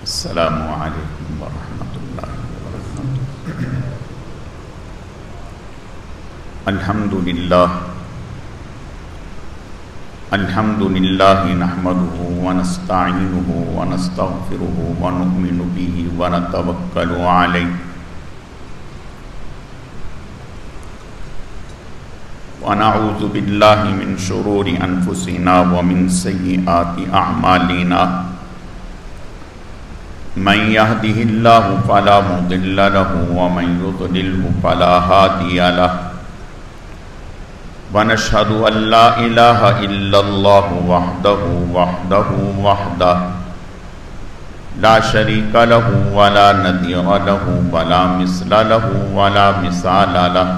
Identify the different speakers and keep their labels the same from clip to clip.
Speaker 1: السلام علیکم ورحمۃ اللہ وبرکاتہ۔ الحمد للہ نحمده ونستعینه ونستغفره ونؤمن به ونتوکل علیہ ونعوذ باللہ من شرور انفسنا ومن سیئات اعمالنا من يهده الله فلا مضل له ومن يضلله فلا هادي له ونشهد أن لا إله إلا الله وحده لا شريك له ولا نظير له ولا مثل له ولا مثال له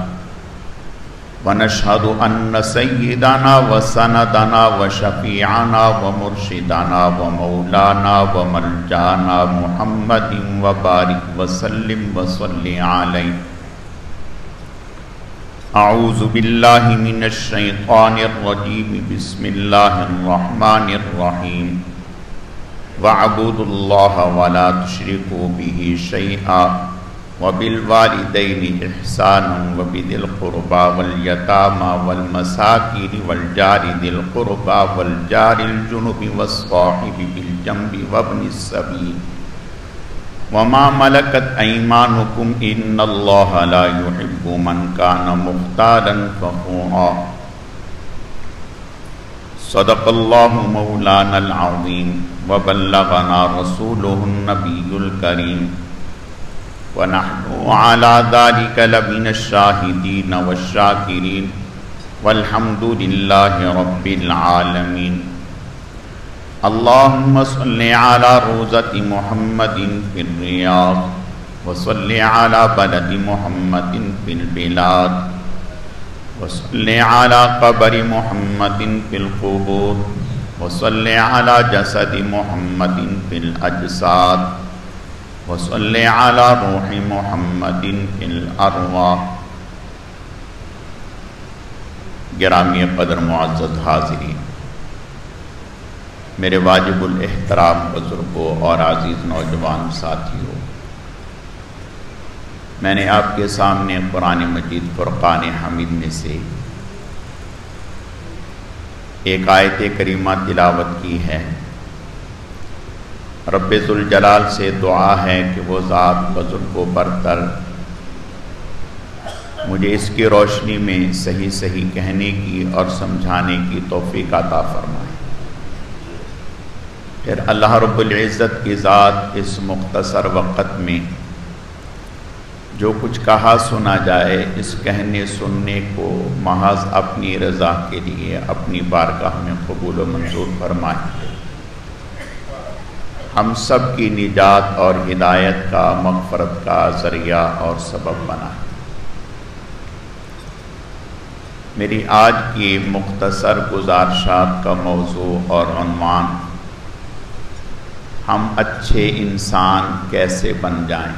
Speaker 1: ونشهد أن سيدنا وسندنا وشفيعنا ومرشدنا ومولانا وملجانا محمد وبارك وسلم وصل عليه۔ اعوذ باللہ من الشیطان الرجیم، بسم اللہ الرحمن الرحیم۔ وَاعْبُدُوا اللَّهَ وَلَا تُشْرِكُوا بِهِ شَيْئًا وَبِالْوَالِدَيْنِ إِحْسَانًا وَبِذِي الْقُرْبَى وَالْيَتَامَى وَالْمَسَاكِينِ وَالْجَارِ ذِي الْقُرْبَى وَالْجَارِ الْجُنُبِ وَالصَّاحِبِ بِالْجَنبِ وَابْنِ السَّبِيلِ وَمَا مَلَكَتْ أَيْمَانُكُمْ إِنَّ اللَّهَ لَا يُحِبُّ مَنْ كَانَ مُخْتَالًا فَخُورًا۔ صدق اللَّهُ مَوْلَانَا الْعَظِيمُ وَبَلَّغَنَا رَسُولُهُ النَّبِيُّ الْكَرِيمُ وَنَحْنُ عَلَى ذَلِكَ لَمِنَ الشَّاهِدِينَ وَالشَّاكِرِينَ وَالْحَمْدُ لِلَّهِ رَبِّ الْعَالَمِينَ۔ اللهم صل على روضة محمد في الرياض وصل على بلد محمد في البلاد وصل على قبر محمد في القبور وصل على جسد محمد في الأجساد وصل على روح محمد في الأرواح۔ گرامی قدر معزز حاضرین، میرے واجب الاحترام بزرگوں اور عزیز نوجوان ساتھیوں، میں نے آپ کے سامنے قرآن مجید فرقان حمید میں سے ایک آیت کریمہ تلاوت کی ہے۔ رب ذوالجلال سے دعا ہے کہ وہ ذات بزرگ و برتر مجھے اس کی روشنی میں صحیح صحیح کہنے کی اور سمجھانے کی توفیق عطا فرمائے۔ پھر اللہ رب العزت کی ذات اس مختصر وقت میں جو کچھ کہا سنا جائے، اس کہنے سننے کو محض اپنی رضا کے لیے اپنی بارگاہ میں قبول و منظور فرمائے، ہم سب کی نجات اور ہدایت کا، مغفرت کا ذریعہ اور سبب بنائے۔ میری آج کی مختصر گزارشات کا موضوع اور عنوان ہم اچھے انسان کیسے بن جائیں،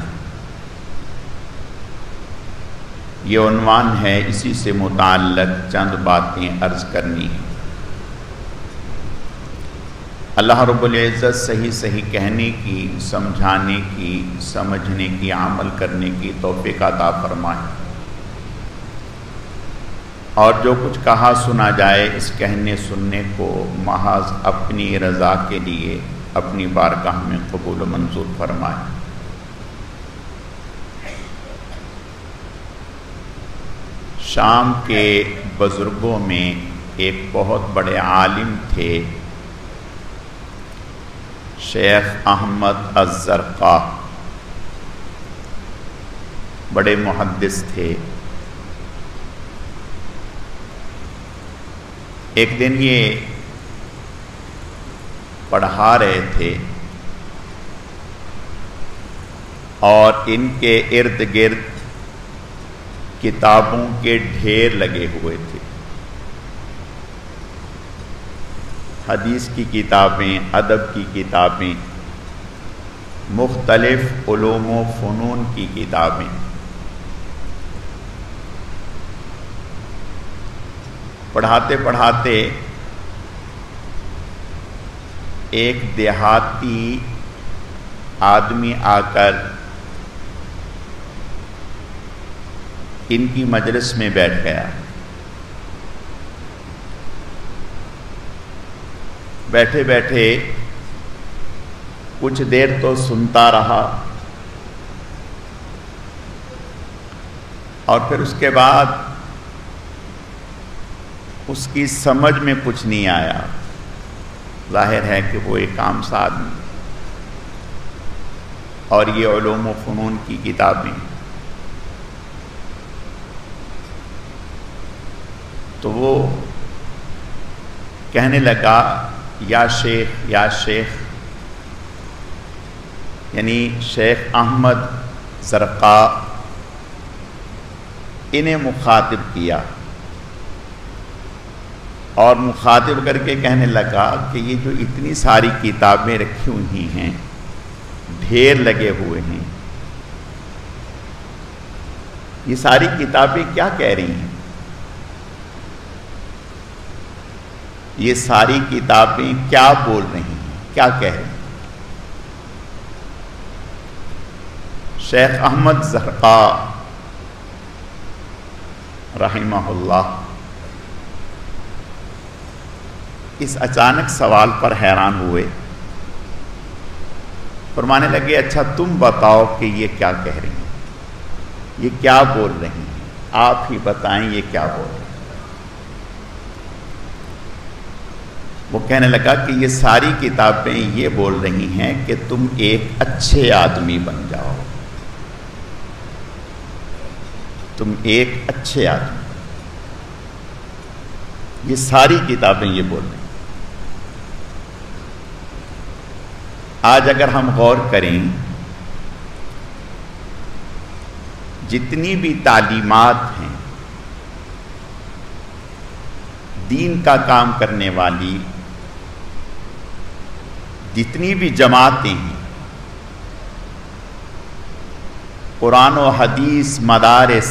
Speaker 1: یہ عنوان ہے۔ اسی سے متعلق چند باتیں عرض کرنی ہیں۔ اللہ رب العزت صحیح صحیح کہنے کی، سمجھانے کی، سمجھنے کی، عمل کرنے کی توفیق عطا فرمائے، اور جو کچھ کہا سنا جائے اس کہنے سننے کو محض اپنی رضا کے لیے اپنی بارگاہ میں قبول و منظور فرمائے۔ شام کے بزرگوں میں ایک بہت بڑے عالم تھے، شیخ احمد الزرقاء، بڑے محدث تھے۔ ایک دن یہ پڑھا رہے تھے اور ان کے ارد گرد کتابوں کے ڈھیر لگے ہوئے تھے، حدیث کی کتابیں، ادب کی کتابیں، مختلف علوم و فنون کی کتابیں۔ پڑھاتے پڑھاتے ایک دیہاتی آدمی آ کر ان کی مجلس میں بیٹھ گیا. بیٹھے بیٹھے کچھ دیر تو سنتا رہا اور پھر اس کے بعد اس کی سمجھ میں کچھ نہیں آیا. ظاہر ہے کہ وہ ایک عام سا آدمی اور یہ علوم و فنون کی کتابیں. تو وہ کہنے لگا یا شیخ یعنی شیخ احمد زرقاء انہیں مخاطب کیا اور مخاطب کر کے کہنے لگا کہ یہ جو اتنی ساری کتابیں رکھی ہوئی ہیں، ڈھیر لگے ہوئے ہیں، یہ ساری کتابیں کیا کہہ رہی ہیں؟ یہ ساری کتابیں کیا بول رہی ہیں، کیا کہہ رہی ہیں؟ شیخ احمد زرقاء رحمہ اللہ اس اچانک سوال پر حیران ہوئے. فرمانے لگے اچھا تم بتاؤ کہ یہ کیا کہہ رہی ہیں، یہ کیا بول رہی ہیں، آپ ہی بتائیں یہ کیا بول رہی ہیں. وہ کہنے لگا کہ یہ ساری کتابیں یہ بول رہی ہیں کہ تم ایک اچھے آدمی بن جاؤ، تم ایک اچھے آدمی. یہ ساری کتابیں یہ بول رہی ہیں. آج اگر ہم غور کریں جتنی بھی تعلیمات ہیں دین کا کام کرنے والی، جتنی بھی جماعتیں ہیں، قرآن و حدیث مدارس،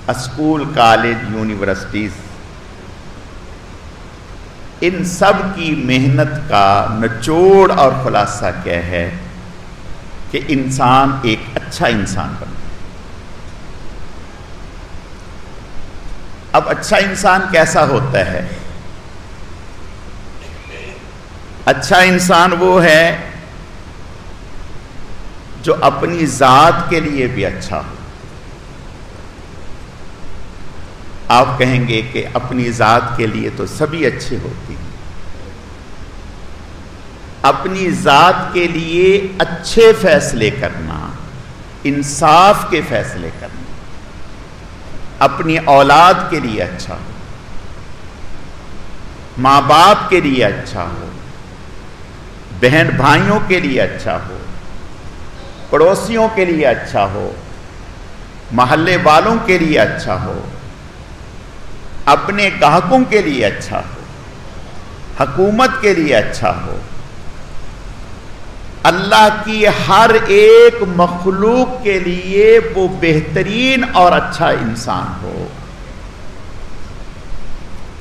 Speaker 1: اسکول، کالج، یونیورسٹیز، ان سب کی محنت کا نچوڑ اور خلاصہ کیا ہے کہ انسان ایک اچھا انسان بنے. اب اچھا انسان کیسا ہوتا ہے؟ اچھا انسان وہ ہے جو اپنی ذات کے لیے بھی اچھا ہو. آپ کہیں گے کہ اپنی ذات کے لیے تو سبھی اچھے ہوتے ہیں. اپنی ذات کے لیے اچھے فیصلے کرنا، انصاف کے فیصلے کرنا، اپنی اولاد کے لیے اچھا ہو، ماں باپ کے لیے اچھا ہو، بہن بھائیوں کے لیے اچھا ہو، پڑوسیوں کے لیے اچھا ہو، محلے والوں کے لیے اچھا ہو، اپنے گاہکوں کے لیے اچھا ہو، حکومت کے لیے اچھا ہو، اللہ کی ہر ایک مخلوق کے لیے وہ بہترین اور اچھا انسان ہو.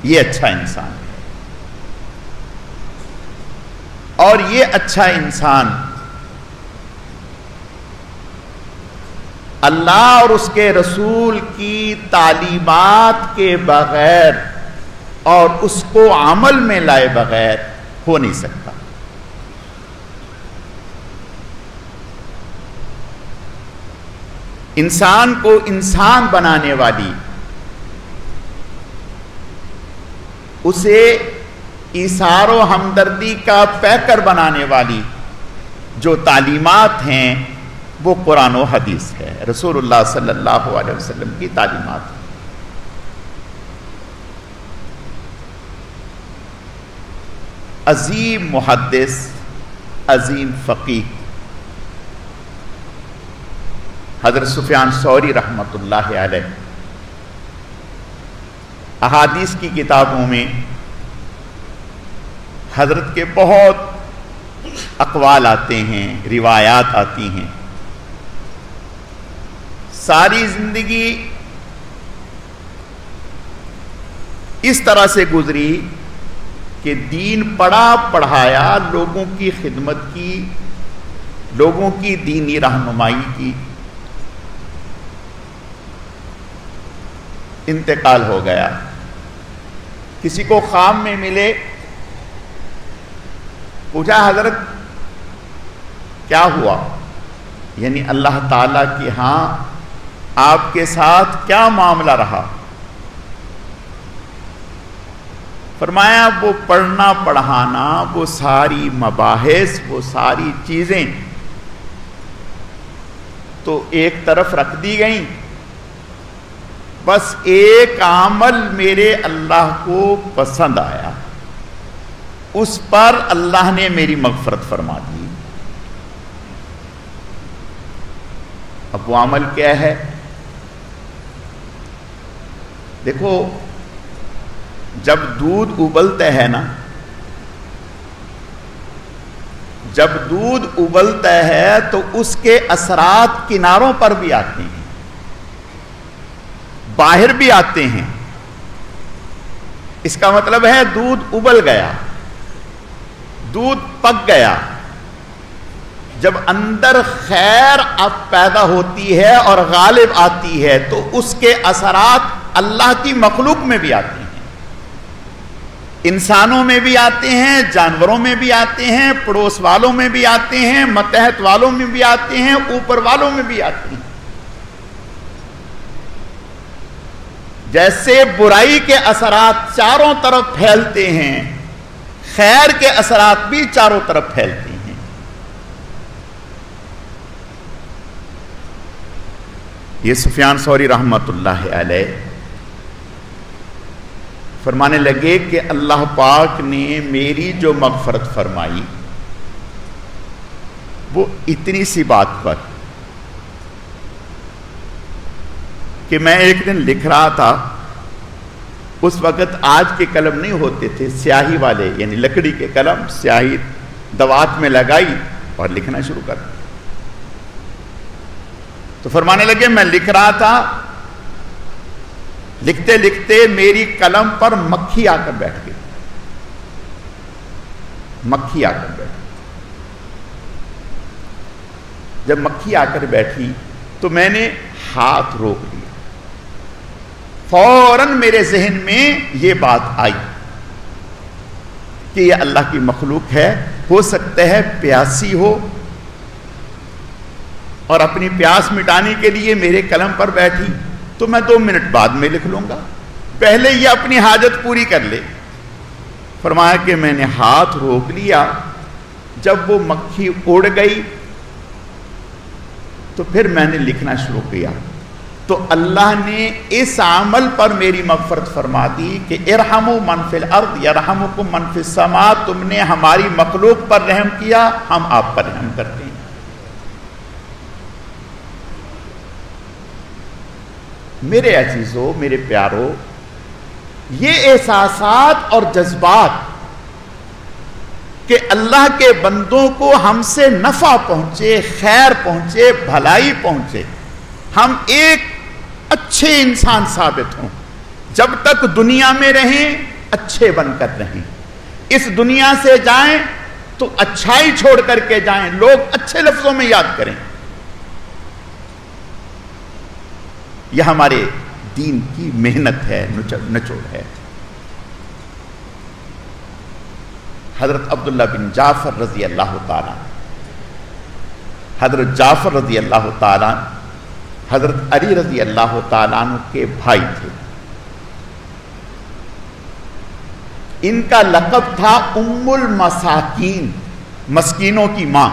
Speaker 1: یہ اچھا انسان ہے. اور یہ اچھا انسان اللہ اور اس کے رسول کی تعلیمات کے بغیر اور اس کو عمل میں لائے بغیر ہو نہیں سکتا. انسان کو انسان بنانے والی، اسے ایثار و ہمدردی کا پیکر بنانے والی جو تعلیمات ہیں وہ قرآن و حدیث ہے، رسول اللہ صلی اللہ علیہ وسلم کی تعلیمات ہیں. عظیم محدث، عظیم فقیہ حضرت سفیان ثوری رحمۃ اللہ علیہ احادیث کی کتابوں میں حضرت کے بہت اقوال آتے ہیں، روایات آتی ہیں. ساری زندگی اس طرح سے گزری کہ دین پڑھا، پڑھایا، لوگوں کی خدمت کی، لوگوں کی دینی رہنمائی کی، انتقال ہو گیا۔ کسی کو خواب میں ملے، پوچھا حضرت کیا ہوا؟ یعنی اللہ تعالیٰ کے ہاں آپ کے ساتھ کیا معاملہ رہا؟ فرمایا وہ پڑھنا پڑھانا، وہ ساری مباحث، وہ ساری چیزیں تو ایک طرف رکھ دی گئیں، بس ایک عمل میرے اللہ کو پسند آیا، اس پر اللہ نے میری مغفرت فرما دی۔ اب وہ عمل کیا ہے؟ دیکھو جب دودھ ابلتا ہے نا، جب دودھ ابلتا ہے تو اس کے اثرات کناروں پر بھی آتے ہیں، باہر بھی آتے ہیں۔ اس کا مطلب ہے دودھ ابل گیا، دودھ پک گیا۔ جب اندر خیر اب پیدا ہوتی ہے اور غالب آتی ہے تو اس کے اثرات اللہ کی مخلوق میں بھی آتے ہیں، انسانوں میں بھی آتے ہیں، جانوروں میں بھی آتے ہیں، پڑوس والوں میں بھی آتے ہیں، ماتحت والوں میں بھی آتے ہیں، اوپر والوں میں بھی آتے ہیں۔ جیسے برائی کے اثرات چاروں طرف پھیلتے ہیں، خیر کے اثرات بھی چاروں طرف پھیلتے ہیں۔ یہ سفیان ثوری رحمت اللہ علیہ فرمانے لگے کہ اللہ پاک نے میری جو مغفرت فرمائی وہ اتنی سی بات پر کہ میں ایک دن لکھ رہا تھا، اس وقت آج کے قلم نہیں ہوتے تھے، سیاہی والے، یعنی لکڑی کے قلم، سیاہی دوات میں لگائی اور لکھنا شروع کر دیا۔ تو فرمانے لگے میں لکھ رہا تھا، لکھتے لکھتے میری قلم پر مکھی آ کر بیٹھ گئی، مکھی آ کر بیٹھ گئی۔ جب مکھی آ کر بیٹھی تو میں نے ہاتھ روک لیا، فوراً میرے ذہن میں یہ بات آئی کہ یہ اللہ کی مخلوق ہے، ہو سکتا ہے پیاسی ہو اور اپنی پیاس مٹانے کے لیے میرے قلم پر بیٹھی، تو میں 2 منٹ بعد میں لکھ لوں گا، پہلے یہ اپنی حاجت پوری کر لے۔ فرمایا کہ میں نے ہاتھ روک لیا، جب وہ مکھی اڑ گئی تو پھر میں نے لکھنا شروع کیا، تو اللہ نے اس عمل پر میری مغفرت فرما دی کہ ارحموا من فی الارض یرحمکم من فی السماء، تم نے ہماری مخلوق پر رحم کیا، ہم آپ پر رحم کرتے ہیں۔ میرے عزیزو، میرے پیارو، یہ احساسات اور جذبات کہ اللہ کے بندوں کو ہم سے نفع پہنچے، خیر پہنچے، بھلائی پہنچے، ہم ایک اچھے انسان ثابت ہوں، جب تک دنیا میں رہیں اچھے بن کر رہیں، اس دنیا سے جائیں تو اچھائی چھوڑ کر کے جائیں، لوگ اچھے لفظوں میں یاد کریں۔ یہ ہمارے دین کی محنت ہے، نچوڑ ہے۔ حضرت عبداللہ بن جعفر رضی اللہ تعالیٰ، حضرت جعفر رضی اللہ تعالیٰ حضرت علی رضی اللہ تعالیٰ عنہ کے بھائی تھے۔ ان کا لقب تھا ام المساکین، مسکینوں کی ماں۔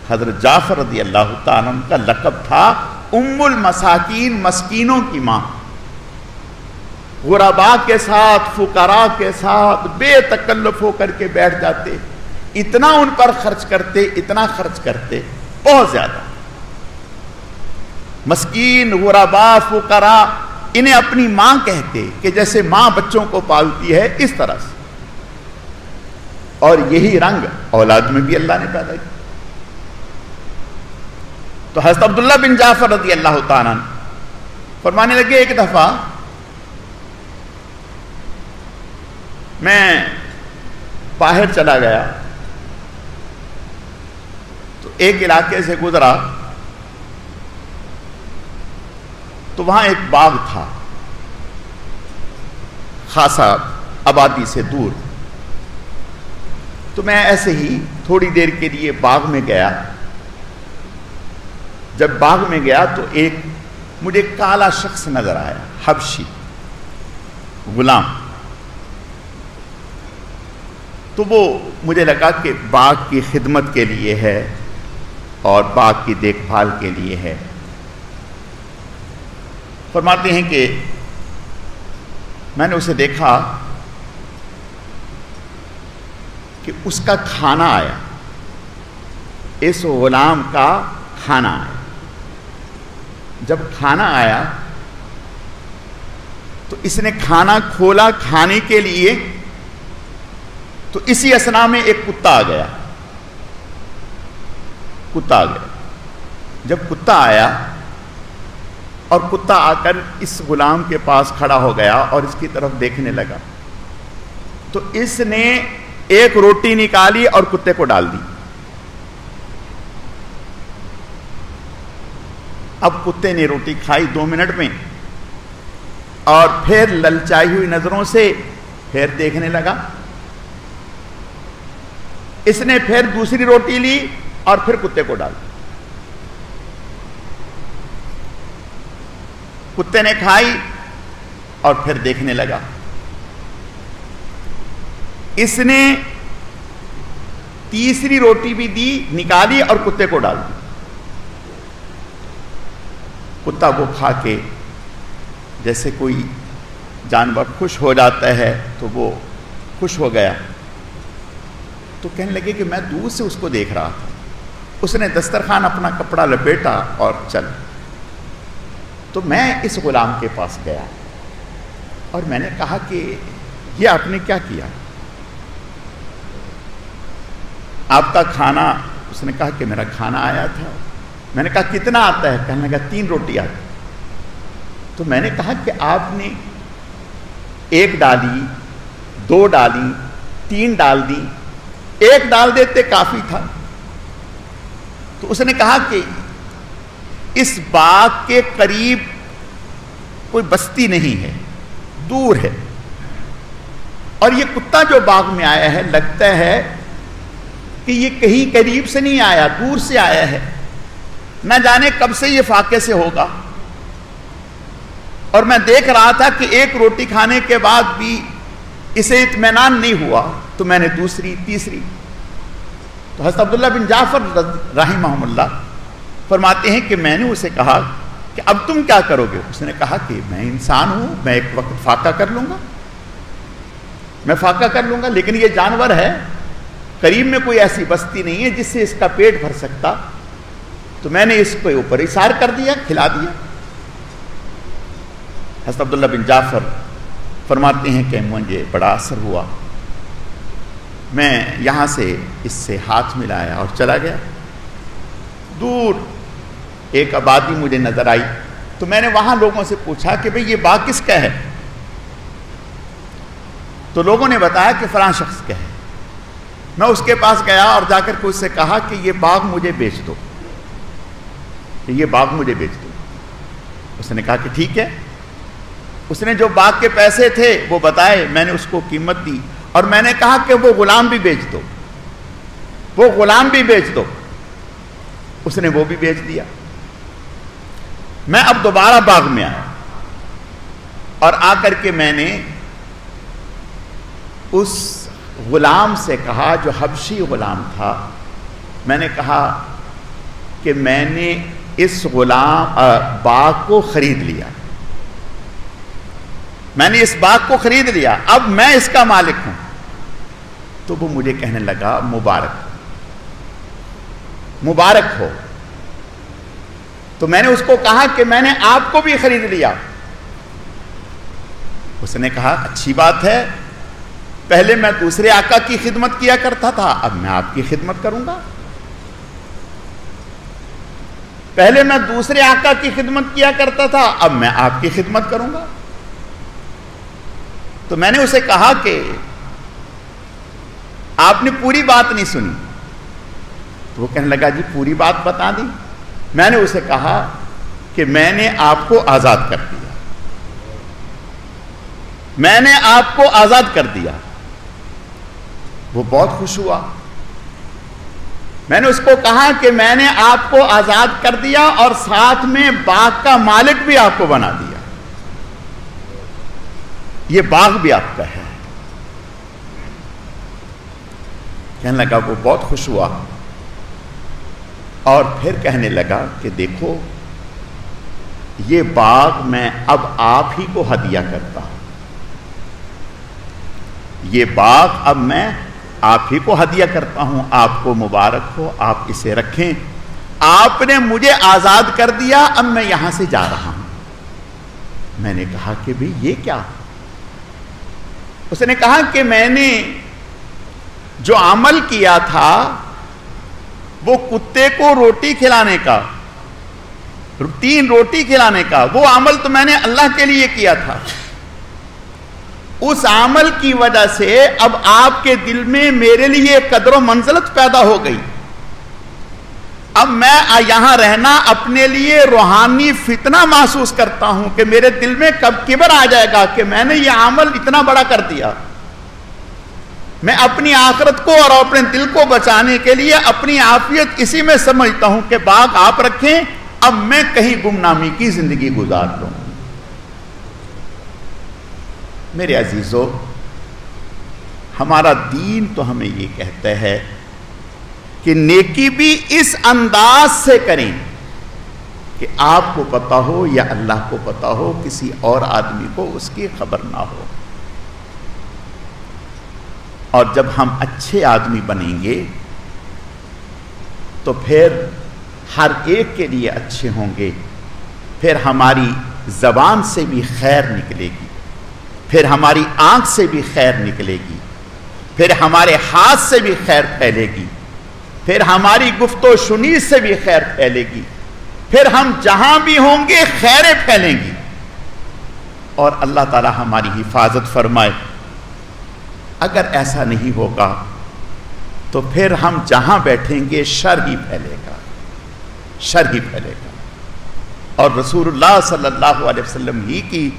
Speaker 1: حضرت جعفر رضی اللہ تعالیٰ عنہ کا لقب تھا ام المساکین، مسکینوں کی ماں۔ غرباء کے ساتھ، فقراء کے ساتھ بے تکلف ہو کر کے بیٹھ جاتے، اتنا ان پر خرچ کرتے، اتنا خرچ کرتے، بہت زیادہ۔ مسکین، غرباء، فقراء، انہیں اپنی ماں کہتے کہ جیسے ماں بچوں کو پالتی ہے، اس طرح سے۔ اور یہی رنگ اولاد میں بھی اللہ نے پیدا کیا۔ تو حضرت عبداللہ بن جعفر رضی اللہ تعالیٰ فرمانے لگے، ایک دفعہ میں باہر چلا گیا تو ایک علاقے سے گزرا تو وہاں ایک باغ تھا خاصا آبادی سے دور. تو میں ایسے ہی تھوڑی دیر کے لیے باغ میں گیا. جب باغ میں گیا تو ایک مجھے کالا شخص نظر آیا, حبشی غلام. تو وہ مجھے لگا کہ باغ کی خدمت کے لیے ہے اور باغ کی دیکھ بھال کے لیے ہے. فرماتے ہیں کہ میں نے اسے دیکھا کہ اس کا کھانا آیا, اس غلام کا کھانا آیا. جب کھانا آیا تو اس نے کھانا کھولا کھانے کے لیے, تو اسی اثنا میں ایک کتا آ گیا. جب کتا آیا اور کتا آ کر اس غلام کے پاس کھڑا ہو گیا اور اس کی طرف دیکھنے لگا, تو اس نے ایک روٹی نکالی اور کتے کو ڈال دی. اب کتے نے روٹی کھائی 2 منٹ میں اور پھر للچائی ہوئی نظروں سے پھر دیکھنے لگا. اس نے پھر دوسری روٹی لی اور پھر کتے کو ڈال دی. کتے نے کھائی اور پھر دیکھنے لگا. اس نے تیسری روٹی بھی دی, نکالی اور کتے کو ڈال دی. کتا کو کھا کے جیسے کوئی جانور خوش ہو جاتا ہے تو وہ خوش ہو گیا. تو کہنے لگے کہ میں دور سے اس کو دیکھ رہا تھا. اس نے دسترخوان اپنا کپڑا لپیٹا اور چل. تو میں اس غلام کے پاس گیا اور میں نے کہا کہ یہ آپ نے کیا کیا؟ آپ کا کھانا, اس نے کہا کہ میرا کھانا آیا تھا. میں نے کہا کتنا آتا ہے؟ کہنے لگا 3 روٹی آتی. تو میں نے کہا کہ آپ نے 1 ڈالی, 2 ڈالی, 3 ڈال دی, 1 ڈال دیتے کافی تھا. تو اس نے کہا کہ اس باغ کے قریب کوئی بستی نہیں ہے, دور ہے, اور یہ کتا جو باغ میں آیا ہے لگتا ہے کہ یہ کہیں قریب سے نہیں آیا, دور سے آیا ہے. نہ جانے کب سے یہ فاقے سے ہوگا. اور میں دیکھ رہا تھا کہ 1 روٹی کھانے کے بعد بھی اسے اطمینان نہیں ہوا, تو میں نے دوسری, تیسری. تو حضرت عبداللہ بن جعفر رحمہم اللہ فرماتے ہیں کہ میں نے اسے کہا کہ اب تم کیا کرو گے؟ اس نے کہا کہ میں انسان ہوں, میں ایک وقت فاقہ کر لوں گا, میں فاقہ کر لوں گا, لیکن یہ جانور ہے, قریب میں کوئی ایسی بستی نہیں ہے جس سے اس کا پیٹ بھر سکتا. تو میں نے اس کے اوپر اثار کر دیا, کھلا دیا. حضرت عبداللہ بن جعفر فرماتے ہیں کہ مجھے بڑا اثر ہوا. میں یہاں سے اس سے ہاتھ ملایا اور چلا گیا. دور ایک آبادی مجھے نظر آئی. تو میں نے وہاں لوگوں سے پوچھا کہ بھئی یہ باغ کس کا ہے؟ تو لوگوں نے بتایا کہ فلاں شخص کا ہے. میں اس کے پاس گیا اور جا کر کے اس سے کہا کہ یہ باغ مجھے بیچ دو, یہ باغ مجھے بیچ دو. اس نے کہا کہ ٹھیک ہے. اس نے جو باغ کے پیسے تھے وہ بتائے, میں نے اس کو قیمت دی اور میں نے کہا کہ وہ غلام بھی بیچ دو, وہ غلام بھی بیچ دو. اس نے وہ بھی بیچ دیا. میں اب دوبارہ باغ میں آیا اور آ کر کے میں نے اس غلام سے کہا, جو حبشی غلام تھا, میں نے کہا کہ میں نے اس باغ کو خرید لیا, میں نے اس باغ کو خرید لیا, اب میں اس کا مالک ہوں. تو وہ مجھے کہنے لگا مبارک, مبارک ہو. تو میں نے اس کو کہا کہ میں نے آپ کو بھی خرید لیا. اس نے کہا اچھی بات ہے, پہلے میں دوسرے آقا کی خدمت کیا کرتا تھا, اب میں آپ کی خدمت کروں گا. پہلے میں دوسرے آقا کی خدمت کیا کرتا تھا, اب میں آپ کی خدمت کروں گا. تو میں نے اسے کہا کہ آپ نے پوری بات نہیں سنی. تو وہ کہنے لگا جی پوری بات بتا دی. میں نے اسے کہا کہ میں نے آپ کو آزاد کر دیا, میں نے آپ کو آزاد کر دیا. وہ بہت خوش ہوا. میں نے اس کو کہا کہ میں نے آپ کو آزاد کر دیا اور ساتھ میں باغ کا مالک بھی آپ کو بنا دیا, یہ باغ بھی آپ کا ہے. کہنے لگا, وہ بہت خوش ہوا اور پھر کہنے لگا کہ دیکھو یہ باغ میں اب آپ ہی کو ہدیہ کرتا ہوں, یہ باغ اب میں آپ ہی کو ہدیہ کرتا ہوں, آپ کو مبارک ہو, آپ اسے رکھیں, آپ نے مجھے آزاد کر دیا, اب میں یہاں سے جا رہا ہوں. میں نے کہا کہ بھئی یہ کیا؟ اس نے کہا کہ میں نے جو عمل کیا تھا وہ کتے کو روٹی کھلانے کا, 3 روٹی کھلانے کا, وہ عمل تو میں نے اللہ کے لیے کیا تھا. اس عمل کی وجہ سے اب آپ کے دل میں میرے لیے قدر و منزلت پیدا ہو گئی. اب میں یہاں رہنا اپنے لیے روحانی فتنہ محسوس کرتا ہوں کہ میرے دل میں کب کبر آ جائے گا کہ میں نے یہ عمل اتنا بڑا کر دیا. میں اپنی آخرت کو اور اپنے دل کو بچانے کے لیے اپنی عافیت اسی میں سمجھتا ہوں کہ باغ آپ رکھیں, اب میں کہیں گمنامی کی زندگی گزار لوں. میرے عزیزو, ہمارا دین تو ہمیں یہ کہتا ہے کہ نیکی بھی اس انداز سے کریں کہ آپ کو پتا ہو یا اللہ کو پتا ہو, کسی اور آدمی کو اس کی خبر نہ ہو. اور جب ہم اچھے آدمی بنیں گے تو پھر ہر ایک کے لیے اچھے ہوں گے, پھر ہماری زبان سے بھی خیر نکلے گی, پھر ہماری آنکھ سے بھی خیر نکلے گی, پھر ہمارے ہاتھ سے بھی خیر پھیلے گی, پھر ہماری گفت و شنید سے بھی خیر پھیلے گی, پھر ہم جہاں بھی ہوں گے خیریں پھیلیں گی. اور اللہ تعالی ہماری حفاظت فرمائے. اگر ایسا نہیں ہوگا تو پھر ہم جہاں بیٹھیں گے شر ہی پھیلے گا, شر ہی پھیلے گا. اور رسول اللہ صلی اللہ علیہ وسلم ہی کی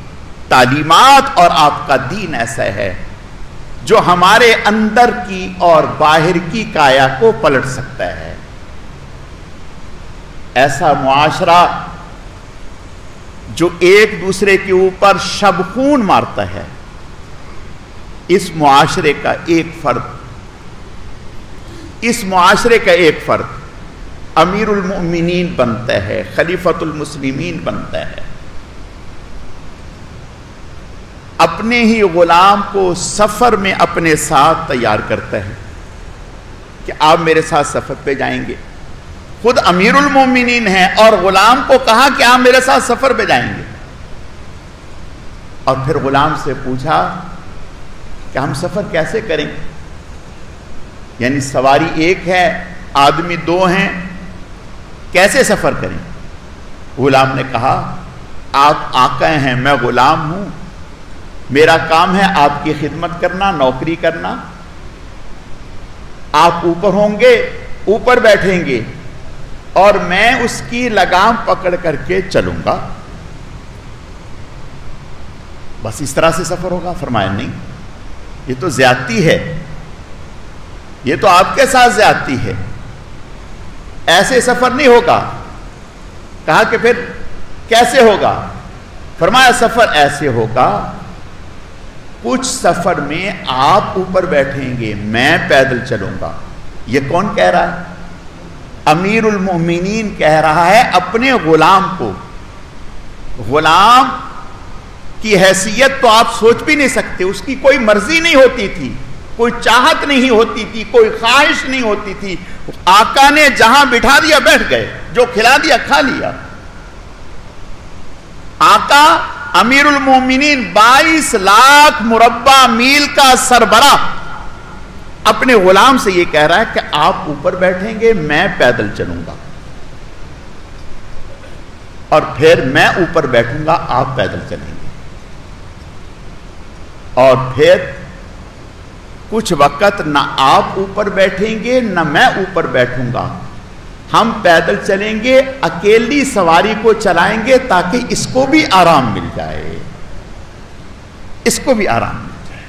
Speaker 1: تعلیمات اور آپ کا دین ایسا ہے جو ہمارے اندر کی اور باہر کی کایا کو پلٹ سکتا ہے. ایسا معاشرہ جو ایک دوسرے کے اوپر شب خون مارتا ہے, اس معاشرے کا ایک فرد, اس معاشرے کا ایک فرد امیر المؤمنین بنتا ہے, خلیفۃ المسلمین بنتا ہے, اپنے ہی غلام کو سفر میں اپنے ساتھ تیار کرتا ہے کہ آپ میرے ساتھ سفر پہ جائیں گے. خود امیر المومنین ہیں اور غلام کو کہا کہ آپ میرے ساتھ سفر پہ جائیں گے. اور پھر غلام سے پوچھا کہ ہم سفر کیسے کریں, یعنی سواری ایک ہے, آدمی 2 ہیں, کیسے سفر کریں؟ غلام نے کہا آپ آقا ہیں, میں غلام ہوں, میرا کام ہے آپ کی خدمت کرنا, نوکری کرنا. آپ اوپر ہوں گے, اوپر بیٹھیں گے اور میں اس کی لگام پکڑ کر کے چلوں گا, بس اس طرح سے سفر ہوگا. فرمایا نہیں, یہ تو زیادتی ہے, یہ تو آپ کے ساتھ زیادتی ہے, ایسے سفر نہیں ہوگا. کہا کہ پھر کیسے ہوگا؟ فرمایا سفر ایسے ہوگا, کچھ سفر میں آپ اوپر بیٹھیں گے, میں پیدل چلوں گا. یہ کون کہہ رہا ہے؟ امیر المؤمنین کہہ رہا ہے اپنے غلام کو. غلام کی حیثیت تو آپ سوچ بھی نہیں سکتے, اس کی کوئی مرضی نہیں ہوتی تھی, کوئی چاہت نہیں ہوتی تھی, کوئی خواہش نہیں ہوتی تھی. آقا نے جہاں بٹھا دیا بیٹھ گئے, جو کھلا دیا کھا لیا. آقا امیر المومنین 22 لاکھ مربع میل کا سربراہ اپنے غلام سے یہ کہہ رہا ہے کہ آپ اوپر بیٹھیں گے, میں پیدل چلوں گا, اور پھر میں اوپر بیٹھوں گا, آپ پیدل چلیں گے. اور پھر کچھ وقت نہ آپ اوپر بیٹھیں گے نہ میں اوپر بیٹھوں گا, ہم پیدل چلیں گے، اکیلی سواری کو چلائیں گے تاکہ اس کو بھی آرام مل جائے، اس کو بھی آرام مل جائے۔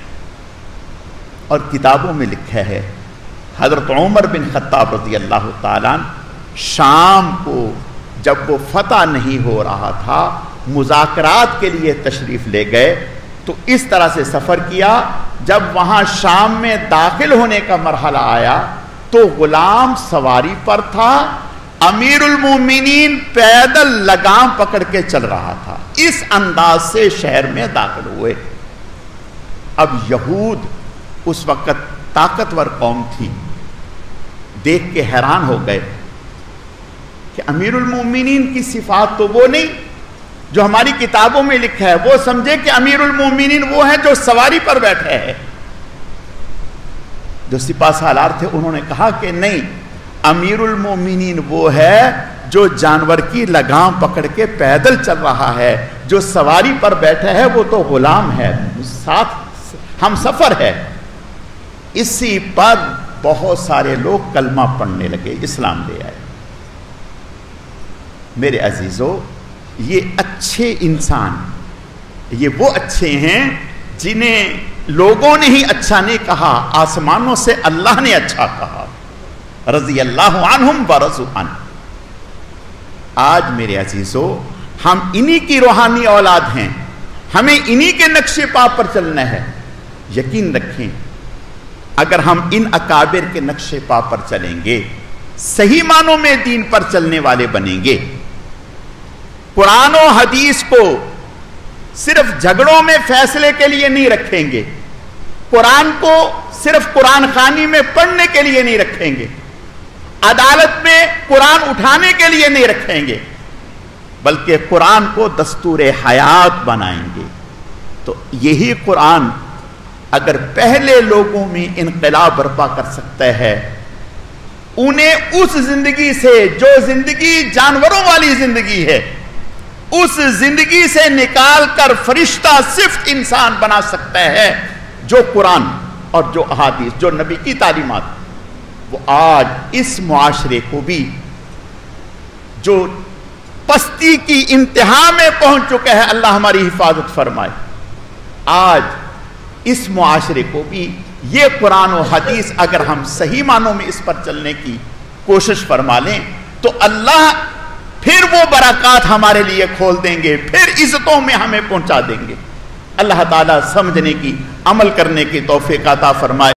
Speaker 1: اور کتابوں میں لکھا ہے حضرت عمر بن خطاب رضی اللہ تعالیٰ عنہ شام کو جب وہ فتح نہیں ہو رہا تھا، مذاکرات کے لیے تشریف لے گئے تو اس طرح سے سفر کیا، جب وہاں شام میں داخل ہونے کا مرحلہ آیا تو غلام سواری پر تھا، امیر المومنین پیدل لگام پکڑ کے چل رہا تھا، اس انداز سے شہر میں داخل ہوئے۔ اب یہود اس وقت طاقتور قوم تھی، دیکھ کے حیران ہو گئے کہ امیر المومنین کی صفات تو وہ نہیں جو ہماری کتابوں میں لکھا ہے، وہ سمجھے کہ امیر المومنین وہ ہیں جو سواری پر بیٹھے ہیں۔ جو سپاہ سالار تھے انہوں نے کہا کہ نہیں، امیر المومنین وہ ہے جو جانور کی لگام پکڑ کے پیدل چل رہا ہے، جو سواری پر بیٹھا ہے وہ تو غلام ہے، ساتھ ہم سفر ہے۔ اسی پر بہت سارے لوگ کلمہ پڑھنے لگے، اسلام لے آئے۔ میرے عزیزو، یہ اچھے انسان، یہ وہ اچھے ہیں جنہیں لوگوں نے ہی اچھا نہیں کہا، آسمانوں سے اللہ نے اچھا کہا، رضی اللہ عنہم ورضوا عنہ۔ آج میرے عزیزو، ہم انہی کی روحانی اولاد ہیں، ہمیں انہی کے نقش پا پر چلنا ہے۔ یقین رکھیں، اگر ہم ان اکابر کے نقش پا پر چلیں گے، صحیح معنوں میں دین پر چلنے والے بنیں گے۔ قرآن و حدیث کو صرف جھگڑوں میں فیصلے کے لیے نہیں رکھیں گے، قرآن کو صرف قرآن خوانی میں پڑھنے کے لیے نہیں رکھیں گے، عدالت میں قرآن اٹھانے کے لیے نہیں رکھیں گے، بلکہ قرآن کو دستور حیات بنائیں گے۔ تو یہی قرآن اگر پہلے لوگوں میں انقلاب برپا کر سکتا ہے، انہیں اس زندگی سے جو زندگی جانوروں والی زندگی ہے، اس زندگی سے نکال کر فرشتہ صفت انسان بنا سکتا ہے، جو قرآن اور جو احادیث، جو نبی کی تعلیمات، وہ آج اس معاشرے کو بھی جو پستی کی انتہا میں پہنچ چکا ہے، اللہ ہماری حفاظت فرمائے، آج اس معاشرے کو بھی یہ قرآن و حدیث اگر ہم صحیح معنوں میں اس پر چلنے کی کوشش فرما لیں تو اللہ پھر وہ برکات ہمارے لیے کھول دیں گے، پھر عزتوں میں ہمیں پہنچا دیں گے۔ اللہ تعالیٰ سمجھنے کی، عمل کرنے کی توفیق عطا فرمائے۔